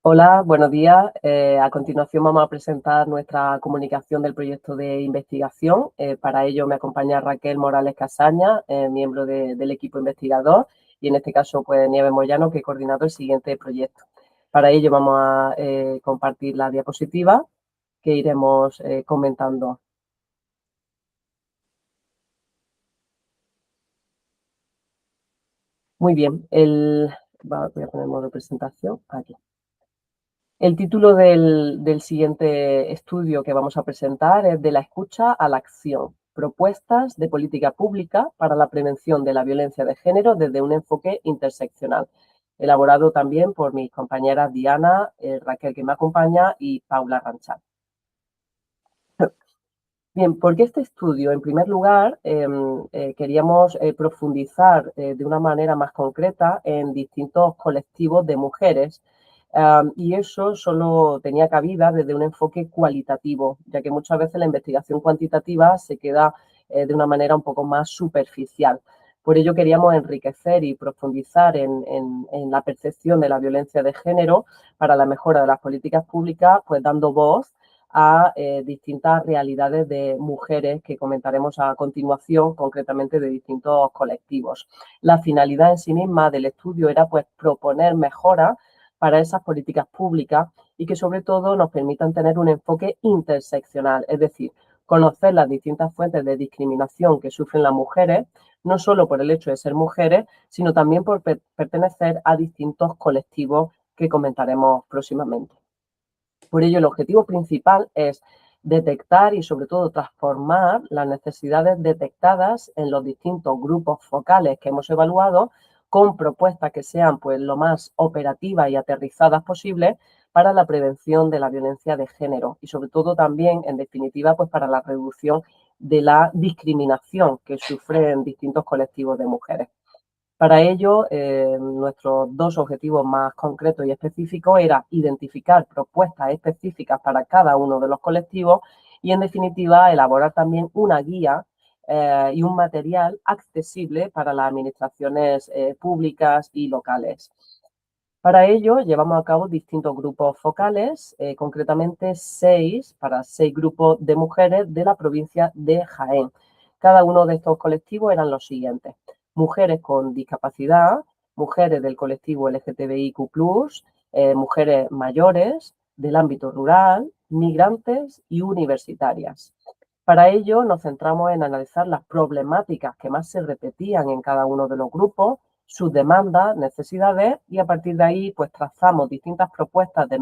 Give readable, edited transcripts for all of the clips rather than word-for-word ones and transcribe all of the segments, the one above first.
Hola, buenos días. A continuación vamos a presentar nuestra comunicación del proyecto de investigación. Para ello me acompaña Raquel Morales Casaña, miembro del equipo investigador, y en este caso pues Nieves Moyano, que ha coordinado el siguiente proyecto. Para ello vamos a compartir la diapositiva que iremos comentando. Muy bien, voy a poner modo presentación aquí. El título del siguiente estudio que vamos a presentar es De la escucha a la acción, propuestas de política pública para la prevención de la violencia de género desde un enfoque interseccional, elaborado también por mis compañeras Diana, Raquel, que me acompaña, y Paula Ranchal. Bien, porque este estudio, en primer lugar, queríamos profundizar de una manera más concreta en distintos colectivos de mujeres, y eso solo tenía cabida desde un enfoque cualitativo, ya que muchas veces la investigación cuantitativa se queda de una manera un poco más superficial. Por ello queríamos enriquecer y profundizar en la percepción de la violencia de género para la mejora de las políticas públicas, pues dando voz a distintas realidades de mujeres que comentaremos a continuación, concretamente de distintos colectivos. La finalidad en sí misma del estudio era pues proponer mejoras para esas políticas públicas y que sobre todo nos permitan tener un enfoque interseccional, es decir, conocer las distintas fuentes de discriminación que sufren las mujeres, no solo por el hecho de ser mujeres, sino también por pertenecer a distintos colectivos que comentaremos próximamente. Por ello, el objetivo principal es detectar y, sobre todo, transformar las necesidades detectadas en los distintos grupos focales que hemos evaluado con propuestas que sean pues, lo más operativas y aterrizadas posibles para la prevención de la violencia de género y, sobre todo, también, en definitiva, pues, para la reducción de la discriminación que sufren distintos colectivos de mujeres. Para ello, nuestros dos objetivos más concretos y específicos era identificar propuestas específicas para cada uno de los colectivos y, en definitiva, elaborar también una guía y un material accesible para las administraciones públicas y locales. Para ello, llevamos a cabo distintos grupos focales, concretamente 6 grupos de mujeres de la provincia de Jaén. Cada uno de estos colectivos eran los siguientes: mujeres con discapacidad, mujeres del colectivo LGTBIQ+, mujeres mayores, del ámbito rural, migrantes y universitarias. Para ello, nos centramos en analizar las problemáticas que más se repetían en cada uno de los grupos, sus demandas, necesidades, y a partir de ahí pues trazamos distintas propuestas de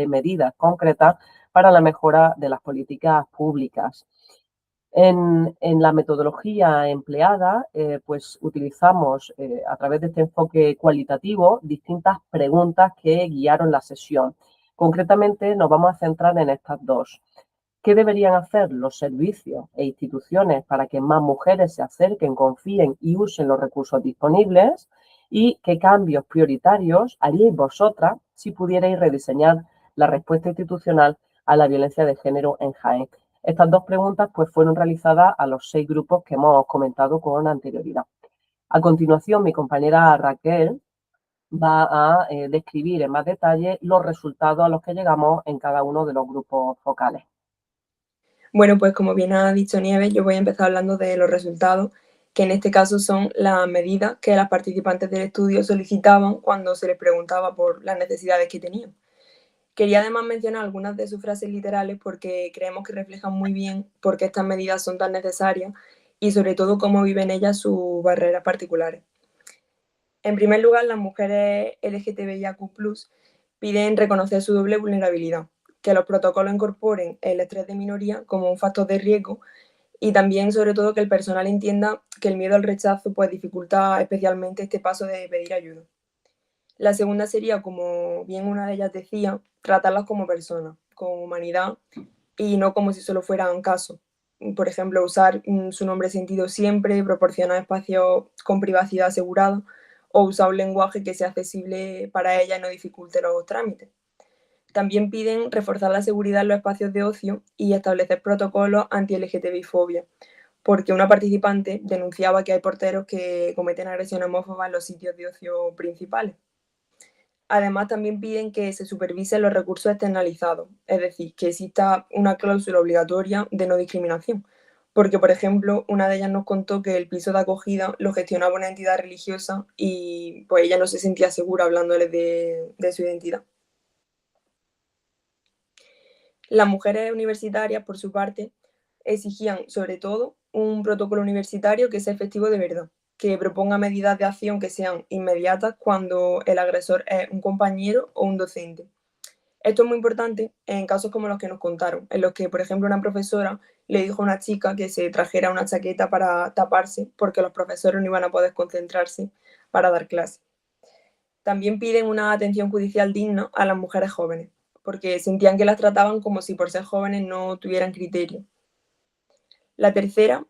medidas concretas para la mejora de las políticas públicas. En la metodología empleada, pues utilizamos a través de este enfoque cualitativo distintas preguntas que guiaron la sesión. Concretamente nos vamos a centrar en estas dos. ¿Qué deberían hacer los servicios e instituciones para que más mujeres se acerquen, confíen y usen los recursos disponibles? ¿Y qué cambios prioritarios haríais vosotras si pudierais rediseñar la respuesta institucional a la violencia de género en Jaén? Estas dos preguntas pues, fueron realizadas a los 6 grupos que hemos comentado con anterioridad. A continuación, mi compañera Raquel va a describir en más detalle los resultados a los que llegamos en cada uno de los grupos focales. Bueno, pues como bien ha dicho Nieves, yo voy a empezar hablando de los resultados, que en este caso son las medidas que las participantes del estudio solicitaban cuando se les preguntaba por las necesidades que tenían. Quería además mencionar algunas de sus frases literales porque creemos que reflejan muy bien por qué estas medidas son tan necesarias y sobre todo cómo viven ellas sus barreras particulares. En primer lugar, las mujeres LGTBIQ+, piden reconocer su doble vulnerabilidad, que los protocolos incorporen el estrés de minoría como un factor de riesgo y también, sobre todo, que el personal entienda que el miedo al rechazo pues, dificulta especialmente este paso de pedir ayuda. La segunda sería, como bien una de ellas decía, tratarlas como personas, con humanidad y no como si solo fueran casos. Por ejemplo, usar su nombre sentido siempre, proporcionar espacios con privacidad asegurada o usar un lenguaje que sea accesible para ella y no dificulte los trámites. También piden reforzar la seguridad en los espacios de ocio y establecer protocolos anti-LGTBI-fobia, porque una participante denunciaba que hay porteros que cometen agresiones homófobas en los sitios de ocio principales. Además, también piden que se supervisen los recursos externalizados, es decir, que exista una cláusula obligatoria de no discriminación. Porque, por ejemplo, una de ellas nos contó que el piso de acogida lo gestionaba una entidad religiosa y pues ella no se sentía segura hablándoles de su identidad. Las mujeres universitarias, por su parte, exigían, sobre todo, un protocolo universitario que sea efectivo de verdad, que proponga medidas de acción que sean inmediatas cuando el agresor es un compañero o un docente. Esto es muy importante en casos como los que nos contaron, en los que, por ejemplo, una profesora le dijo a una chica que se trajera una chaqueta para taparse porque los profesores no iban a poder concentrarse para dar clase. También piden una atención judicial digna a las mujeres jóvenes, porque sentían que las trataban como si por ser jóvenes no tuvieran criterio. La tercera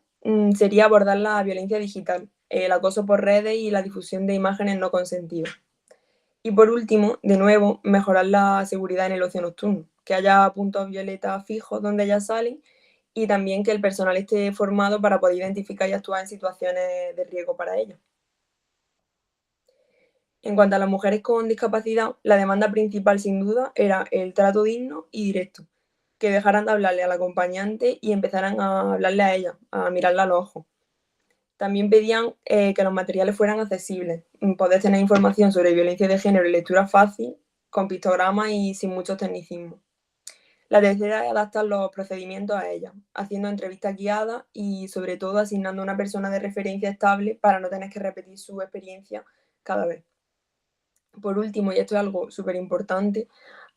sería abordar la violencia digital, el acoso por redes y la difusión de imágenes no consentidas. Y por último, de nuevo, mejorar la seguridad en el ocio nocturno, que haya puntos violetas fijos donde ellas salen y también que el personal esté formado para poder identificar y actuar en situaciones de riesgo para ellos. En cuanto a las mujeres con discapacidad, la demanda principal sin duda era el trato digno y directo, que dejaran de hablarle al acompañante y empezaran a hablarle a ella, a mirarla a los ojos. También pedían que los materiales fueran accesibles, poder tener información sobre violencia de género y lectura fácil, con pictogramas y sin muchos tecnicismos. La tercera es adaptar los procedimientos a ellas, haciendo entrevistas guiadas y sobre todo asignando a una persona de referencia estable para no tener que repetir su experiencia cada vez. Por último, y esto es algo súper importante,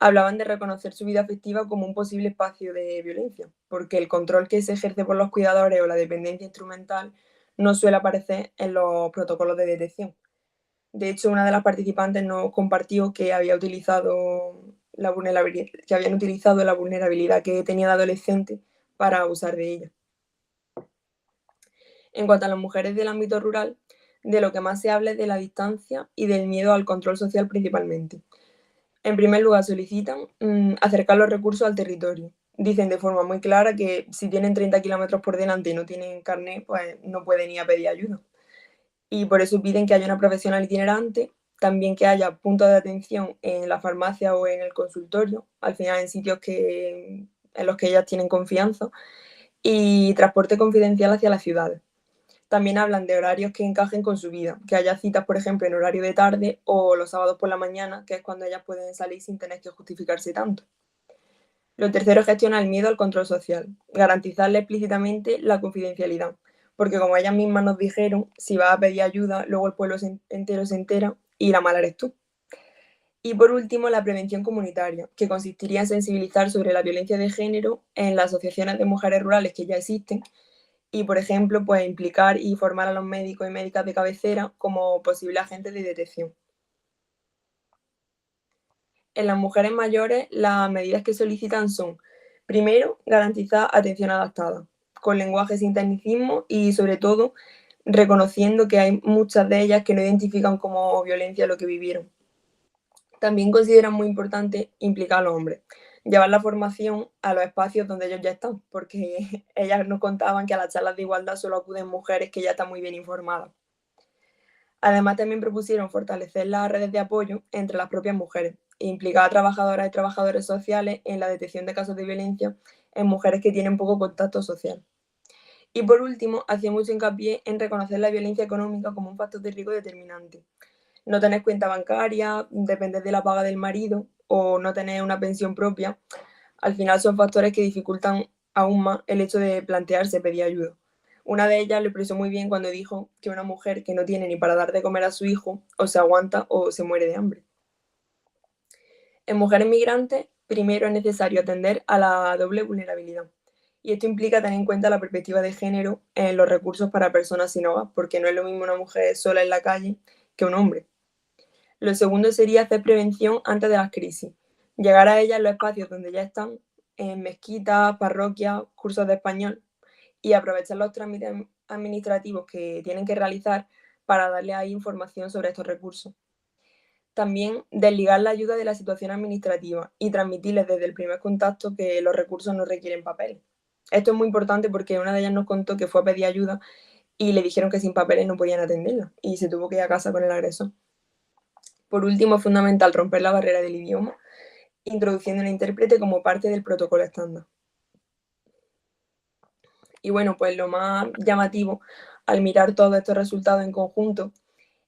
hablaban de reconocer su vida afectiva como un posible espacio de violencia, porque el control que se ejerce por los cuidadores o la dependencia instrumental no suele aparecer en los protocolos de detección. De hecho, una de las participantes nos compartió que había utilizado la vulnerabilidad, que habían utilizado la vulnerabilidad que tenía de adolescente para abusar de ella. En cuanto a las mujeres del ámbito rural, de lo que más se habla es de la distancia y del miedo al control social principalmente. En primer lugar, solicitan acercar los recursos al territorio. Dicen de forma muy clara que si tienen 30 kilómetros por delante y no tienen carnet, pues no pueden ir a pedir ayuda. Y por eso piden que haya una profesional itinerante, también que haya puntos de atención en la farmacia o en el consultorio, al final en sitios en los que ellas tienen confianza, y transporte confidencial hacia las ciudades. También hablan de horarios que encajen con su vida, que haya citas, por ejemplo, en horario de tarde o los sábados por la mañana, que es cuando ellas pueden salir sin tener que justificarse tanto. Lo tercero es gestionar el miedo al control social, garantizarle explícitamente la confidencialidad, porque como ellas mismas nos dijeron, si vas a pedir ayuda, luego el pueblo entero se entera y la mala eres tú. Y por último, la prevención comunitaria, que consistiría en sensibilizar sobre la violencia de género en las asociaciones de mujeres rurales que ya existen y, por ejemplo, pues implicar y formar a los médicos y médicas de cabecera como posibles agentes de detección. En las mujeres mayores, las medidas que solicitan son, primero, garantizar atención adaptada, con lenguaje sin tecnicismo y, sobre todo, reconociendo que hay muchas de ellas que no identifican como violencia lo que vivieron. También consideran muy importante implicar a los hombres, llevar la formación a los espacios donde ellos ya están, porque ellas nos contaban que a las charlas de igualdad solo acuden mujeres que ya están muy bien informadas. Además, también propusieron fortalecer las redes de apoyo entre las propias mujeres e implicar a trabajadoras y trabajadores sociales en la detección de casos de violencia en mujeres que tienen poco contacto social. Y por último, hacía mucho hincapié en reconocer la violencia económica como un factor de riesgo determinante. No tener cuenta bancaria, depender de la paga del marido o no tener una pensión propia, al final son factores que dificultan aún más el hecho de plantearse pedir ayuda. Una de ellas lo expresó muy bien cuando dijo que una mujer que no tiene ni para dar de comer a su hijo o se aguanta o se muere de hambre. En mujeres migrantes, primero es necesario atender a la doble vulnerabilidad. Y esto implica tener en cuenta la perspectiva de género en los recursos para personas sin hogar, porque no es lo mismo una mujer sola en la calle que un hombre. Lo segundo sería hacer prevención antes de las crisis, llegar a ellas en los espacios donde ya están, en mezquitas, parroquias, cursos de español, y aprovechar los trámites administrativos que tienen que realizar para darle ahí información sobre estos recursos. También desligar la ayuda de la situación administrativa y transmitirles desde el primer contacto que los recursos no requieren papeles. Esto es muy importante porque una de ellas nos contó que fue a pedir ayuda y le dijeron que sin papeles no podían atenderla y se tuvo que ir a casa con el agresor. Por último, es fundamental romper la barrera del idioma, introduciendo el intérprete como parte del protocolo estándar. Y bueno, pues lo más llamativo al mirar todos estos resultados en conjunto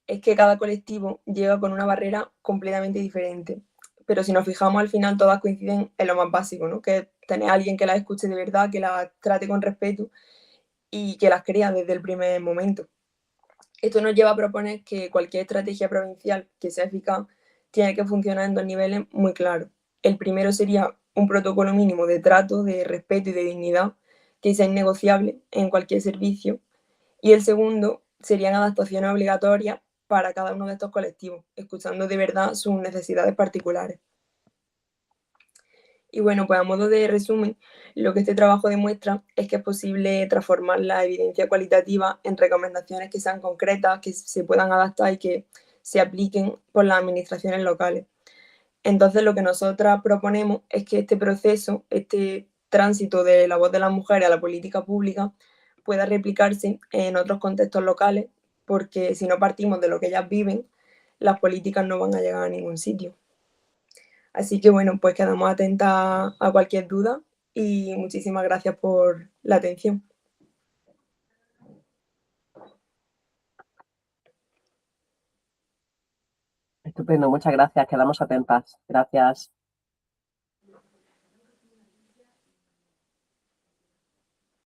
es que cada colectivo llega con una barrera completamente diferente. Pero si nos fijamos al final todas coinciden en lo más básico, ¿no? Que es tener a alguien que las escuche de verdad, que las trate con respeto y que las crea desde el primer momento. Esto nos lleva a proponer que cualquier estrategia provincial que sea eficaz tiene que funcionar en dos niveles muy claros. El primero sería un protocolo mínimo de trato, de respeto y de dignidad que sea innegociable en cualquier servicio. Y el segundo serían adaptaciones obligatorias para cada uno de estos colectivos, escuchando de verdad sus necesidades particulares. Y bueno, pues a modo de resumen, lo que este trabajo demuestra es que es posible transformar la evidencia cualitativa en recomendaciones que sean concretas, que se puedan adaptar y que se apliquen por las administraciones locales. Entonces, lo que nosotras proponemos es que este proceso, este tránsito de la voz de las mujeres a la política pública, pueda replicarse en otros contextos locales, porque si no partimos de lo que ellas viven, las políticas no van a llegar a ningún sitio. Así que bueno, pues quedamos atentas a cualquier duda y muchísimas gracias por la atención. Estupendo, muchas gracias. Quedamos atentas. Gracias.